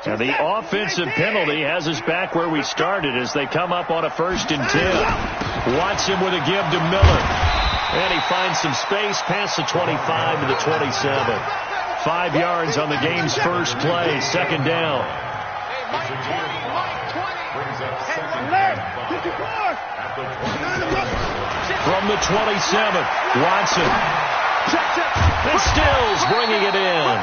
And the offensive penalty has us back where we started as they come up on a 1st and 10. Watson with a give to Miller. And he finds some space past the 25 to the 27. 5 yards on the game's first play. 2nd down. From the 27, Watson. And Stills bringing it in.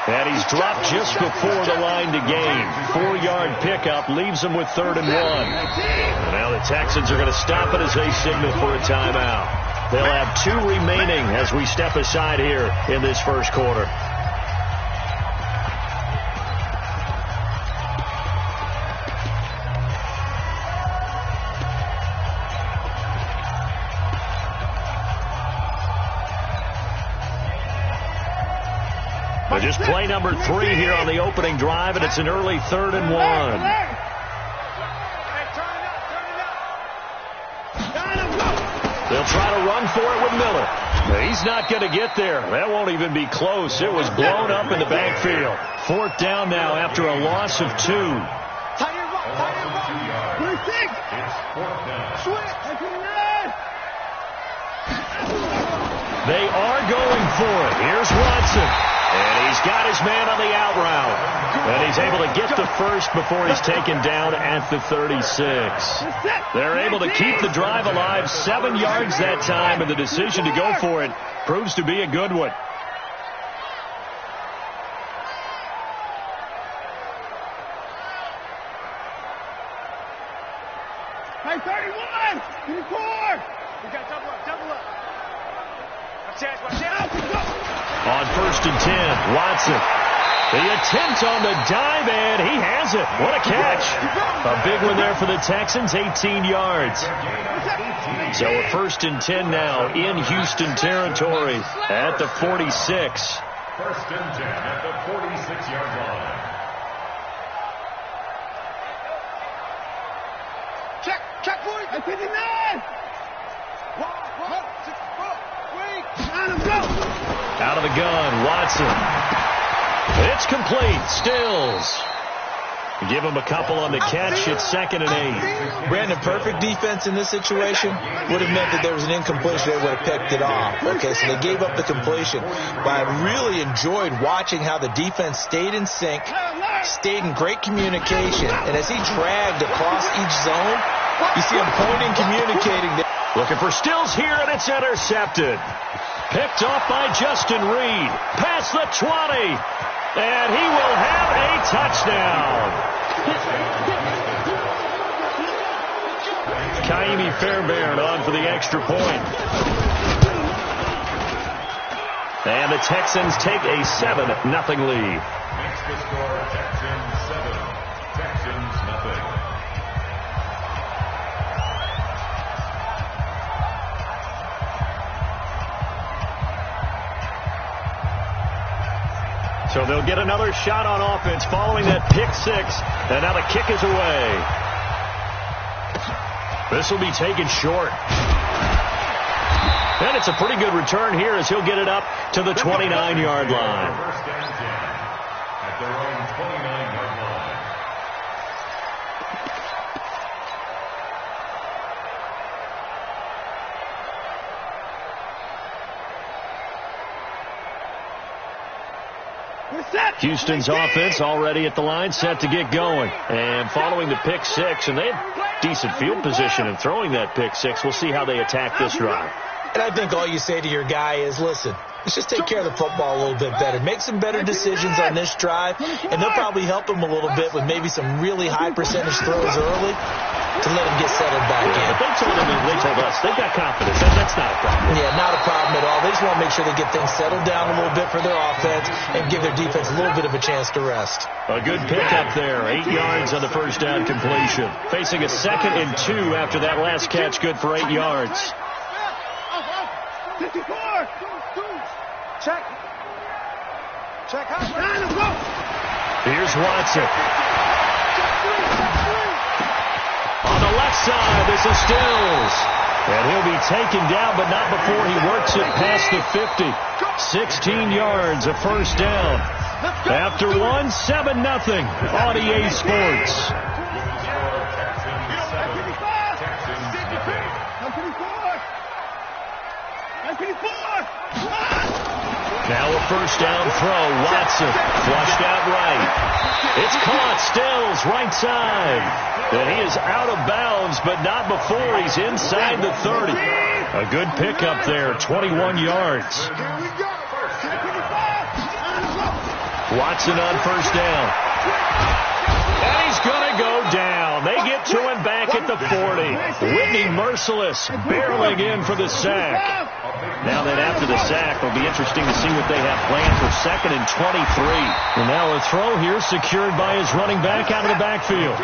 And he's dropped just before the line to gain. 4-yard pickup leaves him with 3rd and 1. And now the Texans are going to stop it as they signal for a timeout. They'll have 2 remaining as we step aside here in this first quarter. Just play number 3 here on the opening drive, and it's an early 3rd and 1. They'll try to run for it with Miller. He's not going to get there. That won't even be close. It was blown up in the backfield. 4th down now after a loss of 2. They are going for it. Here's Watson. And he's got his man on the out route. And he's able to get the first before he's taken down at the 36. They're able to keep the drive alive. 7 yards that time, and the decision to go for it proves to be a good one. Hey, 31! 24! We got double up, double up. Watch out. On 1st and 10, Watson. The attempt on the dive, and he has it. What a catch. A big one there for the Texans, 18 yards. So a 1st and 10 now in Houston territory at the 46. 1st and 10 at the 46-yard line. Check, boys. At 59. Out of the gun, Watson. It's complete. Stills. Give him a couple on the catch. It's 2nd and 8. Brandon, perfect defense in this situation would have meant that there was an incompletion. They would have picked it off. Okay, so they gave up the completion. But I really enjoyed watching how the defense stayed in sync, stayed in great communication. And as he dragged across each zone, you see him pointing, communicating. Looking for Stills here, and it's intercepted. Picked off by Justin Reed. Past the 20. And he will have a touchdown. Kaimi Fairbairn on for the extra point. And the Texans take a 7-0 lead. Next to score, Texans 7, Texans nothing. So they'll get another shot on offense following that pick 6. And now the kick is away. This will be taken short. And it's a pretty good return here as he'll get it up to the 29-yard line. 1st and 10 at their own 29-yard line. Houston's offense already at the line, set to get going. And following the pick 6, and they have decent field position in throwing that pick 6. We'll see how they attack this drive. And I think all you say to your guy is, listen, let's just take care of the football a little bit better. Make some better decisions on this drive, and they'll probably help him a little bit with maybe some really high percentage throws early to let him get settled back in. But they told us they've got confidence. That's not a problem. Yeah, not a problem at all. They just want to make sure they get things settled down a little bit for their offense and give their defense a little bit of a chance to rest. A good pickup there. 8 yards on the first down completion. Facing a 2nd and 2 after that last catch, good for 8 yards. 54. Check. Here's Watson. On the left side, this is Stills. And he'll be taken down, but not before he works it past the 50. 16 yards, a 1st down. After one, 7-0 on EA Sports. Now a first down throw. Watson flushed out right. It's caught. Stills right side. And he is out of bounds, but not before he's inside the 30. A good pickup there, 21 yards. Watson on first down. And he's going to go down. They get to him back at the 40. Whitney Merciless barreling in for the sack. Now then, after the sack, it'll be interesting to see what they have planned for 2nd and 23. And now a throw here secured by his running back out of the backfield.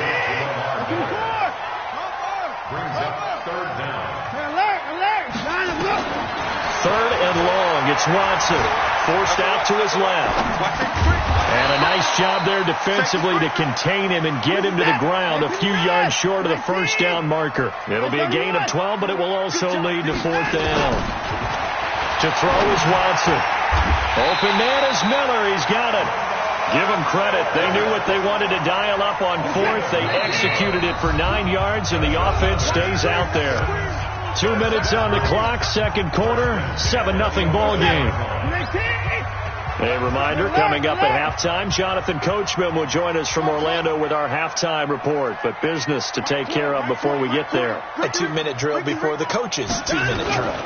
Brings up third down. Third and long. It's Watson. Forced out to his left. And a nice job there defensively to contain him and get him to the ground a few yards short of the first down marker. It'll be a gain of 12, but it will also lead to 4th down. To throw is Watson. Open man is Miller. He's got it. Give them credit. They knew what they wanted to dial up on 4th. They executed it for 9 yards, and the offense stays out there. 2 minutes on the clock, second quarter, 7-0 ball game. A reminder, coming up at halftime, Jonathan Coachman will join us from Orlando with our halftime report. But business to take care of before we get there. A 2-minute drill before the coach's 2-minute drill.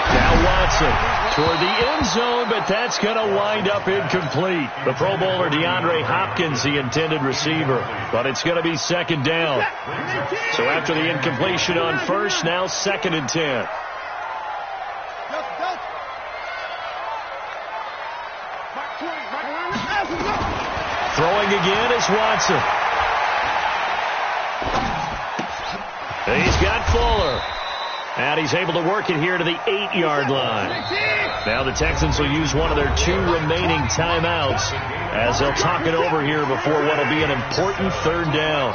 Now Watson toward the end zone, but that's going to wind up incomplete. The Pro Bowler DeAndre Hopkins, the intended receiver, but it's going to be 2nd down. So after the incompletion on first, now 2nd and 10. Throwing again is Watson. He's got Fuller. And he's able to work it here to the 8-yard line. Now the Texans will use one of their 2 remaining timeouts as they'll talk it over here before what will be an important 3rd down.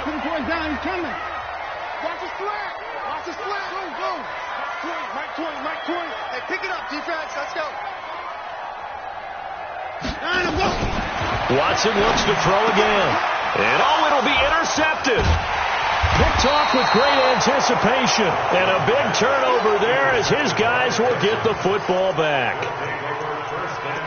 He's coming. Watch his flat. Watch his flat. Go. Mike 20. Hey, pick it up, defense. Let's go. Watson looks to throw again. And it'll be intercepted. Picked off with great anticipation. And a big turnover there as his guys will get the football back.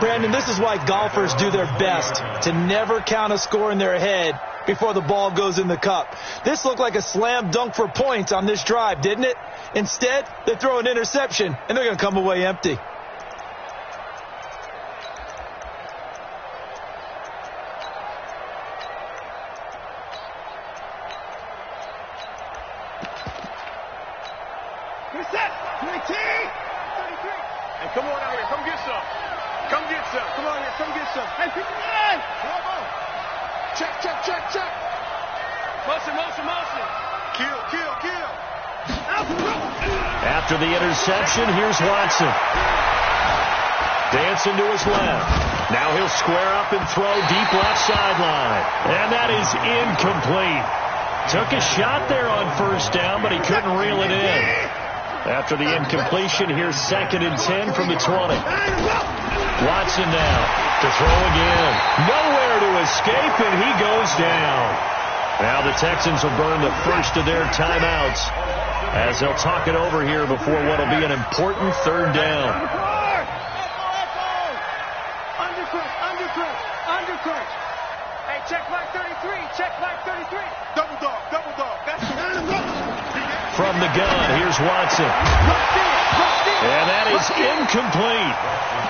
Brandon, this is why golfers do their best to never count a score in their head before the ball goes in the cup. This looked like a slam dunk for points on this drive, didn't it? Instead, they throw an interception, and they're going to come away empty. Hey, come on out here. Come get some. Come get some. Come on here. Come get some. Hey, pick it up. Come on. Check. Motion. Kill. After the interception, here's Watson. Dancing to his left. Now he'll square up and throw deep left sideline. And that is incomplete. Took a shot there on first down, but he couldn't reel it in. After the incompletion, here's 2nd and 10 from the 20. Watson now to throw again. Nowhere to escape, and he goes down. Now the Texans will burn the first of their timeouts as they'll talk it over here before what will be an important 3rd down. Undercut. Hey, check Mike 33. Double dog. That's From the gun, here's Watson. And that is incomplete.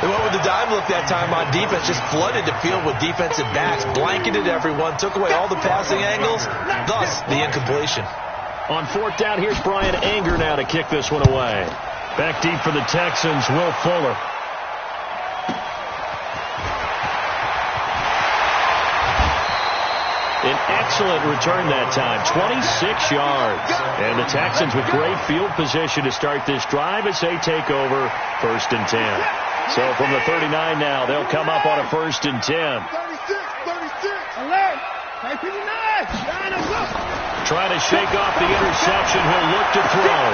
What with the dive look that time on defense, just flooded the field with defensive backs, blanketed everyone, took away all the passing angles, thus the incompletion. On 4th down, here's Brian Anger now to kick this one away. Back deep for the Texans, Will Fuller. An excellent return that time, 26 yards. And the Texans with great field position to start this drive as they take over 1st and 10. So from the 39 now, they'll come up on a 1st and 10. 36. Alert. Hey, 59. Trying to shake off the interception. He'll look to throw.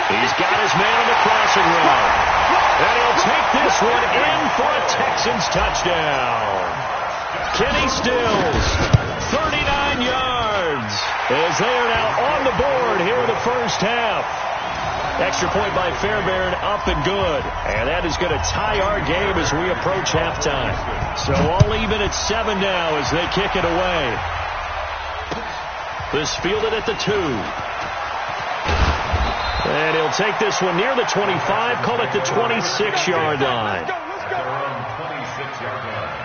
He's got his man on the crossing route. And he'll take this one in for a Texans touchdown. Kenny Stills, 39 yards, as they are now on the board here in the first half. Extra point by Fairbairn, up and good. And that is going to tie our game as we approach halftime. So all even at 7 now as they kick it away. This fielded at the 2. And he'll take this one near the 25, call it the 26-yard line. Let's go. 26-yard line.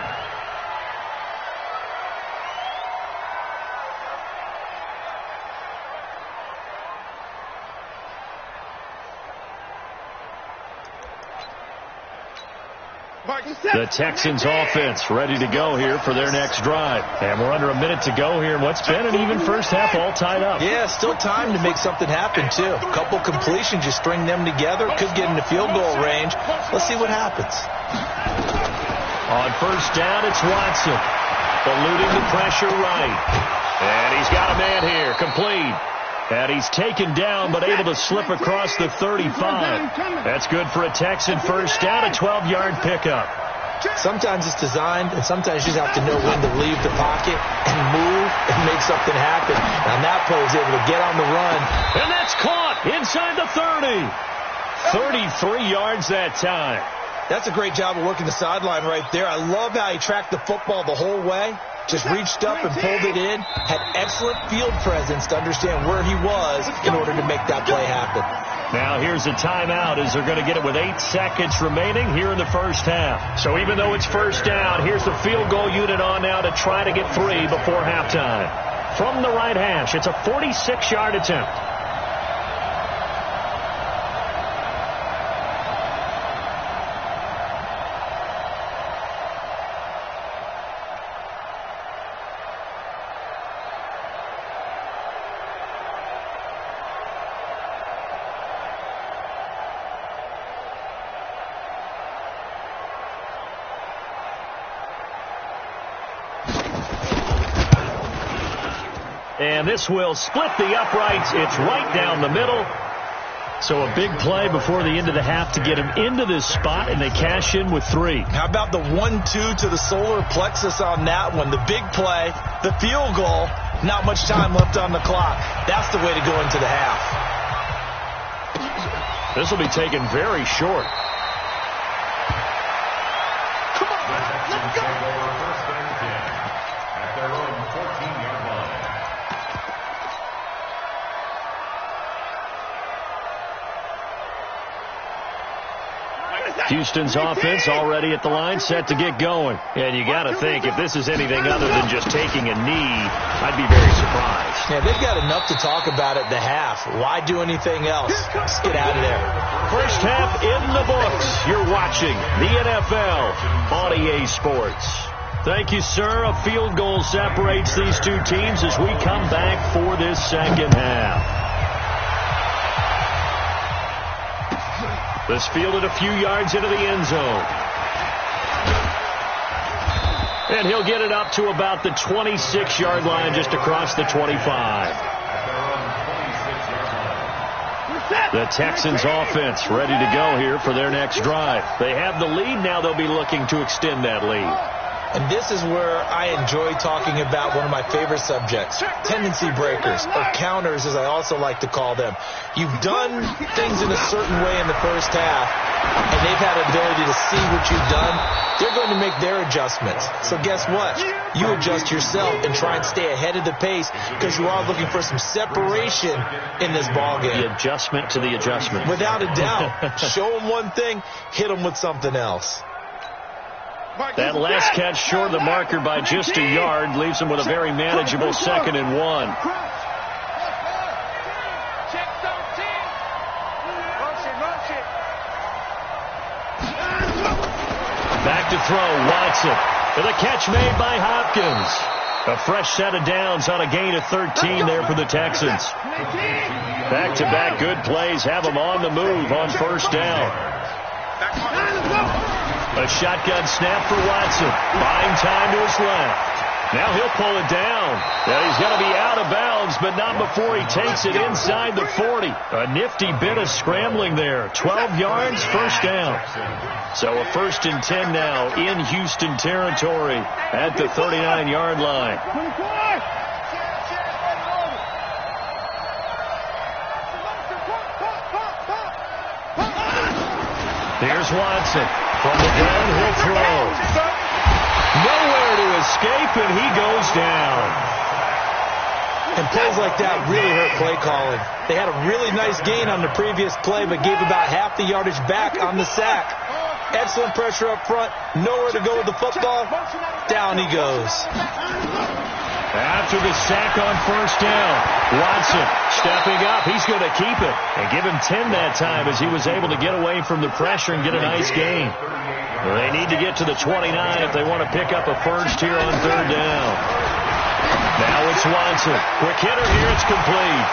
The Texans offense ready to go here for their next drive. And we're under a minute to go here in what's been an even first half, all tied up. Yeah, still time to make something happen, too. A couple completions, you string them together, could get into field goal range. Let's see what happens. On first down, it's Watson. Eluding the pressure right. And he's got a man here, complete. And he's taken down, but able to slip across the 35. That's good for a Texan first down, a 12-yard pickup. Sometimes it's designed, and sometimes you just have to know when to leave the pocket and move and make something happen. And on that play, he was able to get on the run. And that's caught inside the 30. 33 yards that time. That's a great job of working the sideline right there. I love how he tracked the football the whole way. Just reached up and pulled it in. Had excellent field presence to understand where he was in order to make that play happen. Now here's a timeout as they're going to get it with 8 seconds remaining here in the first half. So even though it's first down, here's the field goal unit on now to try to get 3 before halftime. From the right hash, it's a 46-yard attempt. And this will split the uprights. It's right down the middle. So a big play before the end of the half to get him into this spot, and they cash in with 3. How about the 1-2 to the solar plexus on that one? The big play, the field goal, not much time left on the clock. That's the way to go into the half. This will be taken very short. Come on, let's go. First and 10 at their own 14-yard line. Houston's offense already at the line, set to get going. And you got to think, if this is anything other than just taking a knee, I'd be very surprised. Yeah, they've got enough to talk about at the half. Why do anything else? Let's get out of there. First half in the books. You're watching the NFL on EA Sports. Thank you, sir. A field goal separates these two teams as we come back for this second half. This fielded a few yards into the end zone. And he'll get it up to about the 26-yard line, just across the 25. The Texans offense ready to go here for their next drive. They have the lead. Now they'll be looking to extend that lead. And this is where I enjoy talking about one of my favorite subjects, tendency breakers, or counters as I also like to call them. You've done things in a certain way in the first half, and they've had the ability to see what you've done. They're going to make their adjustments. So guess what? You adjust yourself and try and stay ahead of the pace because you are looking for some separation in this ballgame. The adjustment to the adjustment. Without a doubt. Show them one thing, hit them with something else. That last catch short of the marker by just a yard leaves him with a very manageable 2nd and 1. Back to throw, Watson. For the catch made by Hopkins. A fresh set of downs on a gain of 13 there for the Texans. Back-to-back good plays have them on the move on first down. A shotgun snap for Watson. Buying time to his left. Now he'll pull it down. And he's going to be out of bounds, but not before he takes it inside the 40. A nifty bit of scrambling there. 12 yards, first down. So a 1st and 10 now in Houston territory at the 39-yard line. Here's Watson. From the ground, he'll throw. Nowhere to escape, and he goes down. And plays like that really hurt play calling. They had a really nice gain on the previous play, but gave about half the yardage back on the sack. Excellent pressure up front. Nowhere to go with the football. Down he goes. After the sack on first down, Watson stepping up. He's going to keep it and give him 10 that time as he was able to get away from the pressure and get a nice gain. Well, they need to get to the 29 if they want to pick up a first here on third down. Now it's Watson. Quick hitter here. It's complete.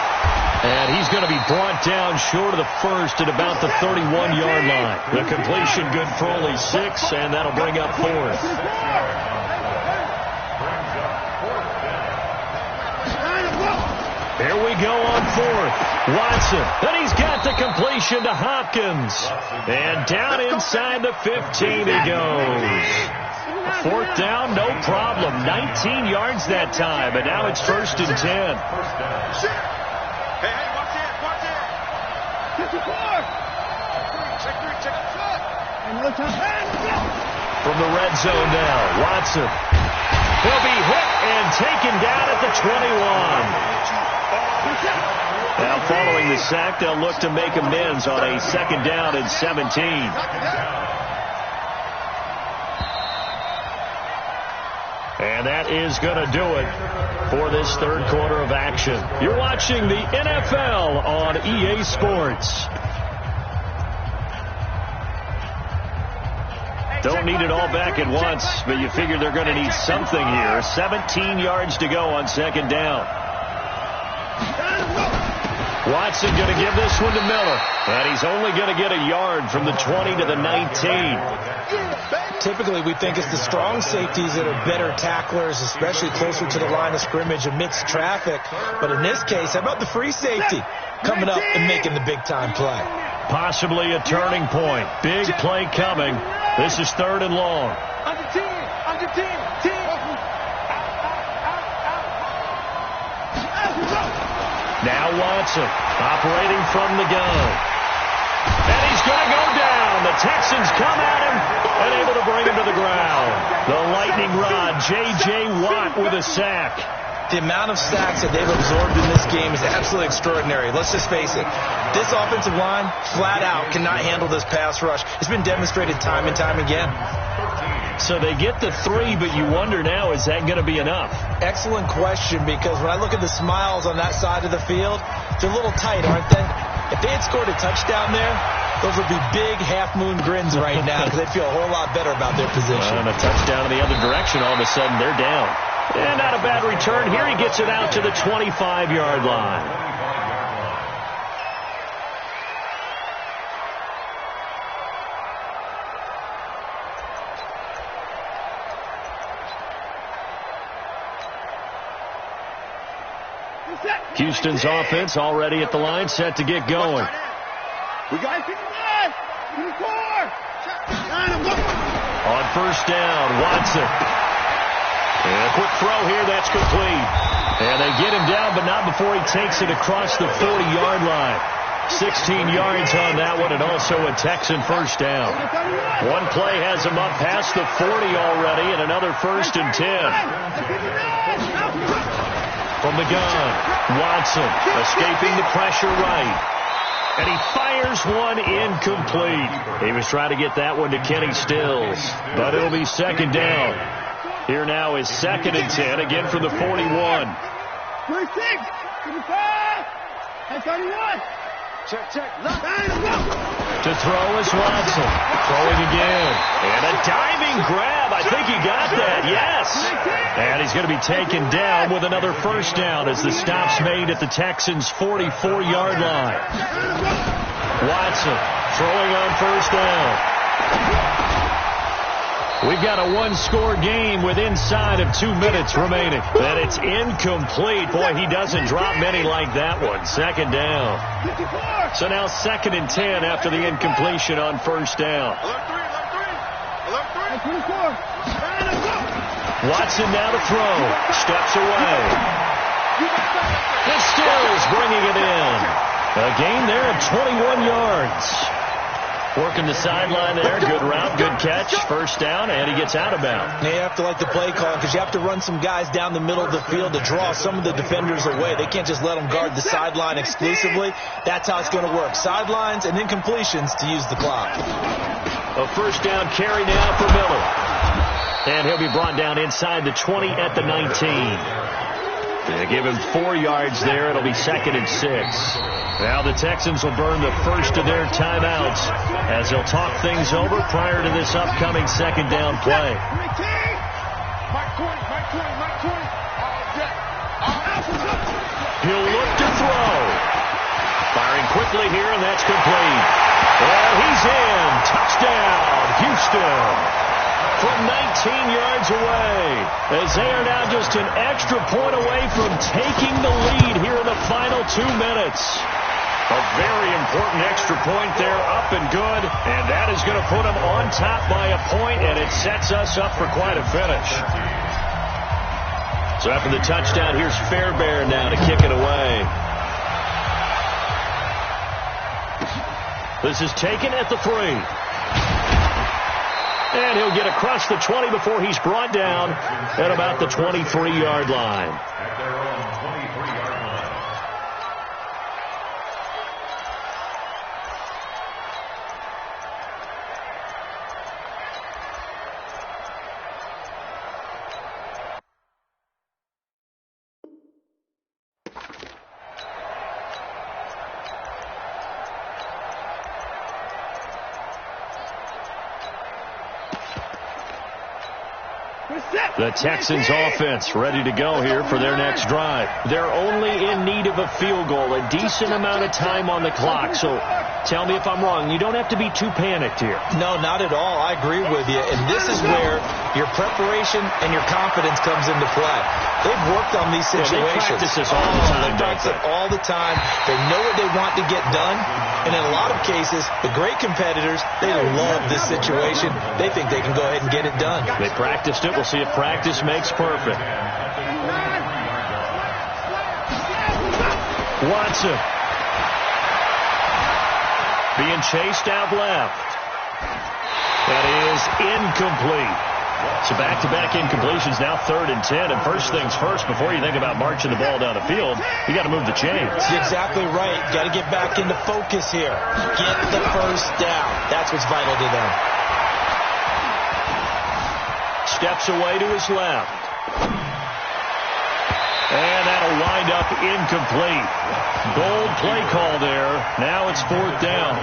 And he's going to be brought down short of the first at about the 31-yard line. The completion good for only 6, and that'll bring up fourth. Here we go on fourth. Watson. Then he's got the completion to Hopkins. And down inside the 15 he goes. Fourth down, no problem. 19 yards that time. And now it's 1st and 10. Hey, watch it, watch it. 54. Check 3. From the red zone now, Watson. He'll be hit and taken down at the 21. Now following the sack, they'll look to make amends on a 2nd down and 17. And that is going to do it for this third quarter of action. You're watching the NFL on EA Sports. Don't need it all back at once, but you figure they're going to need something here. 17 yards to go on 2nd down. Watson going to give this one to Miller. And he's only going to get a yard from the 20 to the 19. Typically, we think it's the strong safeties that are better tacklers, especially closer to the line of scrimmage amidst traffic. But in this case, how about the free safety coming up and making the big-time play? Possibly a turning point. Big play coming. This is 3rd and long. Under 10, under 10, 10. Now Watson operating from the gun. And he's going to go down. The Texans come at him and able to bring him to the ground. The lightning rod, J.J. Watt with a sack. The amount of sacks that they've absorbed in this game is absolutely extraordinary. Let's just face it. This offensive line, flat out, cannot handle this pass rush. It's been demonstrated time and time again. So they get the 3, but you wonder now, is that going to be enough? Excellent question, because when I look at the smiles on that side of the field, they're a little tight, aren't they? If they had scored a touchdown there, those would be big half-moon grins right now because they'd feel a whole lot better about their position. And a touchdown in the other direction, all of a sudden they're down. And not a bad return here. He gets it out to the 25-yard line. Houston's offense already at the line, set to get going. We got 59, 54. On first down, Watson. And a quick throw here, that's complete. And they get him down, but not before he takes it across the 40-yard line. 16 yards on that one, and also a Texan first down. One play has him up past the 40 already, and another 1st and 10. From the gun, Watson escaping the pressure right. And he fires one incomplete. He was trying to get that one to Kenny Stills, but it'll be 2nd down. Here now is 2nd and 10, again from the 41. 26, 55, and 31. Check. To throw is Watson. Throwing again. And a diving grab. I think he got that. Yes. And he's going to be taken down with another first down as the stop's made at the Texans' 44-yard line. Watson throwing on first down. We've got a one-score game with inside of 2 minutes remaining. And it's incomplete. Boy, he doesn't drop many like that one. Second down. So now 2nd and 10 after the incompletion on first down. Watson now to throw. Steps away. And Stills bringing it in. A gain there of 21 yards. Working the sideline there. Good route, good catch. First down, and he gets out of bounds. You have to like the play call because you have to run some guys down the middle of the field to draw some of the defenders away. They can't just let them guard the sideline exclusively. That's how it's going to work. Sidelines and incompletions to use the clock. A first down carry now for Miller. And he'll be brought down inside the 20 at the 19. They give him 4 yards there. It'll be 2nd and 6. Now the Texans will burn the first of their timeouts as they'll talk things over prior to this upcoming second down play. He'll look to throw. Firing quickly here, and that's complete. Well, he's in. Touchdown, Houston. From 19 yards away, as they are now just an extra point away from taking the lead here in the final 2 minutes. A very important extra point there, up and good, and that is going to put them on top by a point, and it sets us up for quite a finish. So after the touchdown, here's Fairbairn now to kick it away. This is taken at the 3. And he'll get across the 20 before he's brought down at about the 23-yard line. At their own 23-yard line. The Texans offense ready to go here for their next drive. They're only in need of a field goal, a decent amount of time on the clock. So tell me if I'm wrong. You don't have to be too panicked here. No, not at all. I agree with you. And this is where your preparation and your confidence comes into play. They've worked on these situations. They practice this all the time. They practice it all the time. They know what they want to get done. And in a lot of cases, the great competitors, they love this situation. They think they can go ahead and get it done. They practiced it. We'll see if practice makes perfect. Watson. Being chased out left. That is incomplete. So back-to-back incompletions, now 3rd and 10. And first things first, before you think about marching the ball down the field, you got to move the chains. You're exactly right. Got to get back into focus here. Get the first down. That's what's vital to them. Steps away to his left. And that'll wind up incomplete. Bold play call there. Now it's 4th down.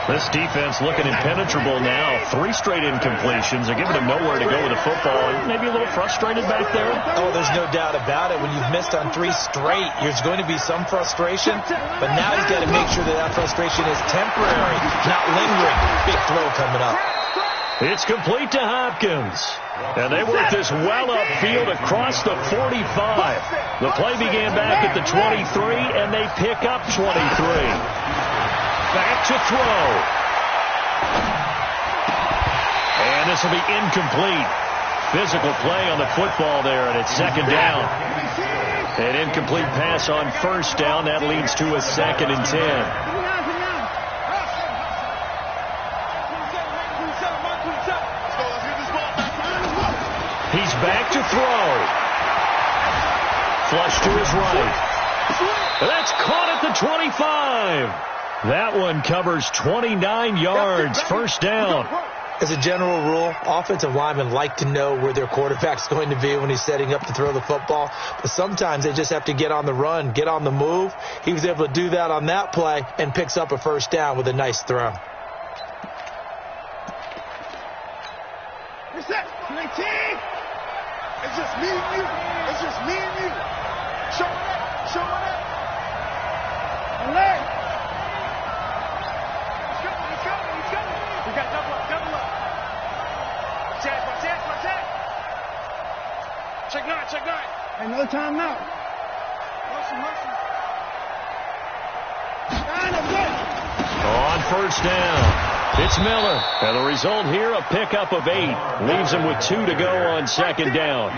This defense looking impenetrable now. 3 straight incompletions. They're giving them nowhere to go with the football. Maybe a little frustrated back there. Oh, there's no doubt about it. When you've missed on 3 straight, there's going to be some frustration. But now he's got to make sure that frustration is temporary, not lingering. Big throw coming up. It's complete to Hopkins. And they work this well upfield across the 45. The play began back at the 23, and they pick up 23. Back to throw. And this will be incomplete. Physical play on the football there, and it's 2nd down. An incomplete pass on 1st down. That leads to a 2nd and 10. He's back to throw. Flush to his right. That's caught at the 25. That one covers 29 yards. First down. As a general rule, offensive linemen like to know where their quarterback's going to be when he's setting up to throw the football. But sometimes they just have to get on the run, get on the move. He was able to do that on that play and picks up a first down with a nice throw. It's just me and you. It's just me and you. Show it. Show it. Alert. He's coming. He's coming. He's coming. We got double up. Double up. Chad, Check nine, check nine. Hey, no timeout. Motion. On first down, it's Miller. And the result here, a pickup of 8. Leaves him with 2 to go on second down.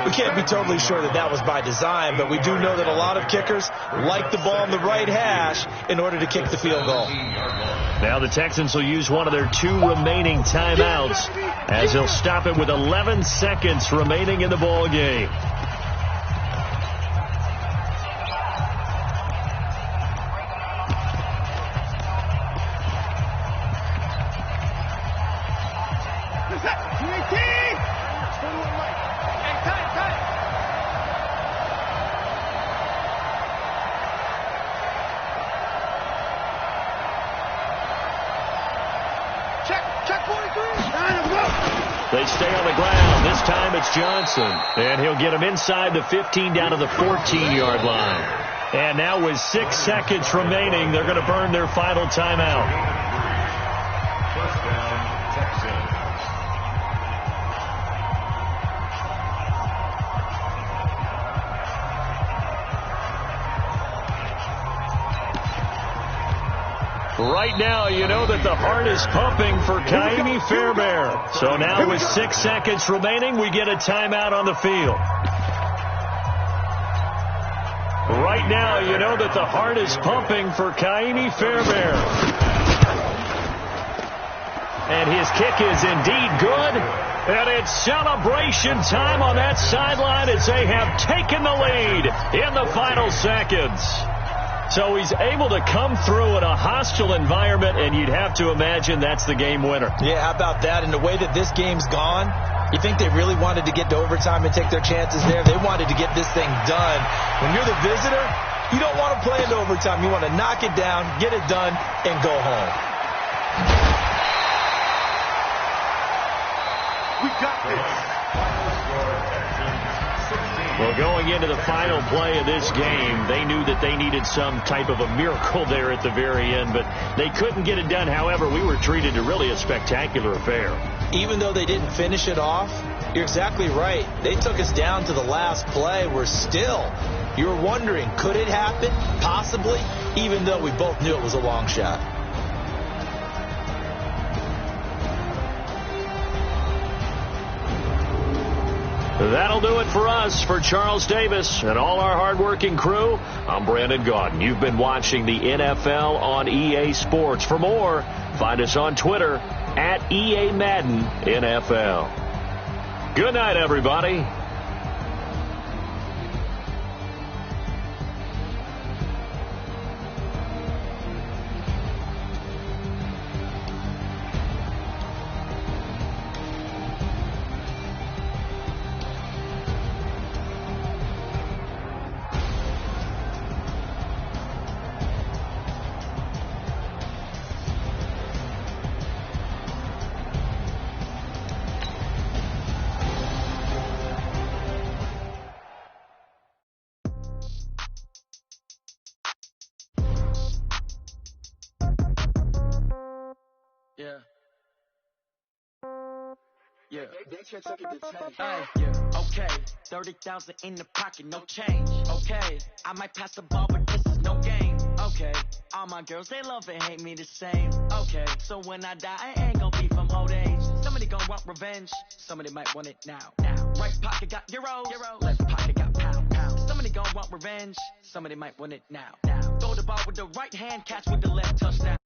We can't be totally sure that that was by design, but we do know that a lot of kickers like the ball in the right hash in order to kick the field goal. Now the Texans will use one of their 2 remaining timeouts as they'll stop it with 11 seconds remaining in the ball game. They stay on the ground. This time it's Johnson. And he'll get him inside the 15 down to the 14-yard line. And now with 6 seconds remaining, they're going to burn their final timeout. First down, Texans. Right now, you know that the heart is pumping for Kaimi Fairbairn. So now with 6 seconds remaining, we get a timeout on the field. Right now, you know that the heart is pumping for Kaimi Fairbairn. And his kick is indeed good. And it's celebration time on that sideline as they have taken the lead in the final seconds. So he's able to come through in a hostile environment, and you'd have to imagine that's the game winner. Yeah, how about that? And the way that this game's gone, you think they really wanted to get to overtime and take their chances there? They wanted to get this thing done. When you're the visitor, you don't want to play into overtime. You want to knock it down, get it done, and go home. We got this. Well, going into the final play of this game, they knew that they needed some type of a miracle there at the very end, but they couldn't get it done. However, we were treated to really a spectacular affair. Even though they didn't finish it off, you're exactly right. They took us down to the last play. You're wondering, could it happen? Possibly, even though we both knew it was a long shot. That'll do it for us. For Charles Davis and all our hardworking crew, I'm Brandon Gaudin. You've been watching the NFL on EA Sports. For more, find us on Twitter at EA Madden NFL. Good night, everybody. Yeah. Okay. 30,000 in the pocket, no change. Okay. I might pass the ball, but this is no game. Okay. All my girls, they love and hate me the same. Okay. So when I die, I ain't gonna be from old age. Somebody gonna want revenge. Somebody might want it now. Right pocket got euros. Left pocket got pound. Somebody gonna want revenge. Somebody might want it now. Throw the ball with the right hand, catch with the left, touchdown.